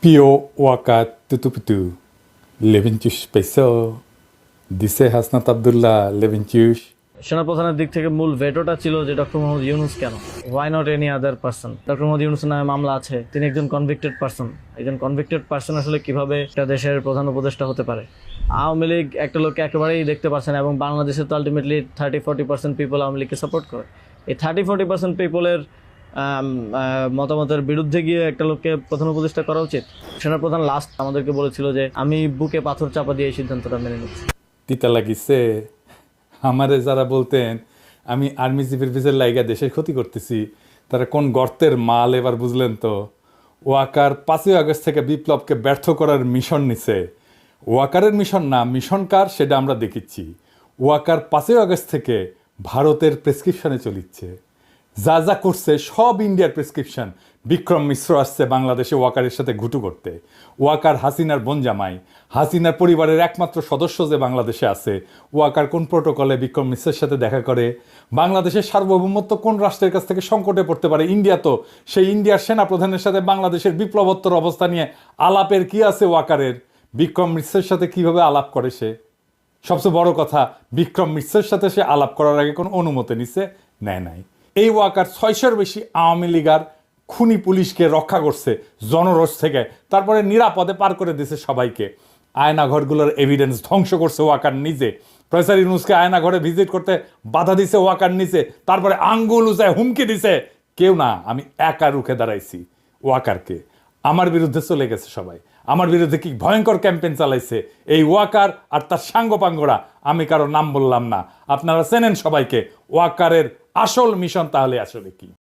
Pio waka tutuputu. Leventus peso. দিছে হাসনাত আব্দুল্লাহ লেভেনচিউস। সেনাপ্রধানের দিক থেকে মূল ভেটোটা ছিল যে ডক্টর মোহাম্মদ ইউনুস কেন, why not any other person. Doctor Mohammad ইউনুসের নামে মামলা আছে, তিনি একজন কনভিক্টেড পার্সন। একজন কনভিক্টেড পার্সন আসলে কিভাবে একটা দেশের প্রধান উপদেষ্টা হতে পারে? আওয়ামী লীগ একটা লোককে একেবারেই দেখতে পাচ্ছে না, এবং বাংলাদেশে তো আলটিমেটলি 30-40% পিপল আওয়ামী লীগকে সাপোর্ট করে। এই 30-40% পিপলের মতামতের বিরুদ্ধে গিয়ে একটা লোককে প্রধান উপদেষ্টা করা উচিত? সেনাপ্রধান লাস্ট আমাদেরকে বলেছিল যে আমি বুকে পাথর চাপা দিয়ে এই সিদ্ধান্তটা মেনে নিচ্ছি। তিতা লাগিছে আমারে যারা বলতেন আমি আর্মি চিফের পিছের লাইগা দেশের ক্ষতি করতেছি, তারা কোন গর্তের মাল এবার বুঝলেন তো। ওয়াকার 5ই আগস্ট থেকে বিপ্লবকে ব্যর্থ করার মিশন নিছে। ওয়াকারের মিশন না, মিশন কার সেটা আমরা দেখিচ্ছি। ওয়াকার 5ই আগস্ট থেকে ভারতের প্রেসক্রিপশনে চলিচ্ছে, যা যা করছে সব ইন্ডিয়ার প্রেসক্রিপশন। বিক্রম মিশ্র আসছে বাংলাদেশে ওয়াকারের সাথে ঘুটু করতে। ওয়াকার হাসিনার বোনজামাই, হাসিনার পরিবারের একমাত্র সদস্য যে বাংলাদেশে আছে। ওয়াকার কোন প্রোটোকলে বিক্রম মিশ্রের সাথে দেখা করে? বাংলাদেশের সার্বভৌমত্ব কোন রাষ্ট্রের কাছ থেকে সংকটে পড়তে পারে? ইন্ডিয়া তো। সেই ইন্ডিয়ার সেনাপ্রধানের সাথে বাংলাদেশের বিপ্লবোত্তর অবস্থা নিয়ে আলাপের কি আছে ওয়াকারের? বিক্রম মিশ্রের সাথে কিভাবে আলাপ করে সে? সবচেয়ে বড় কথা, বিক্রম মিশ্রের সাথে সে আলাপ করার আগে কোনো অনুমতি নিছে? নেয় নাই। এই ওয়াকার 600-র বেশি আওয়ামী লীগার খুনি পুলিশকে রক্ষা করছে জনরোষ থেকে, তারপরে নিরাপদে পার করে দিছে সবাইকে। আয়নাঘরগুলোর এভিডেন্স ধ্বংস করছে ওয়াকার নিজে। প্রফেসর ইউনূসকে আয়নাঘরে ভিজিট করতে বাধা দিছে ওয়াকার নিজে, তারপরে আঙ্গুল উঁচায় হুমকি দিছে। কেউ না, আমি একা রুখে দাঁড়াইছি ওয়াকারকে। আমার বিরুদ্ধে চলে গেছে সবাই, আমার বিরুদ্ধে কি ভয়ঙ্কর ক্যাম্পেইন চালাইছে এই ওয়াকার আর তার সাঙ্গপাঙ্গরা। আমি কারো নাম বললাম না, আপনারা চেনেন সবাইকে। ওয়াকারের আসল মিশন তাহলে আসলে কি?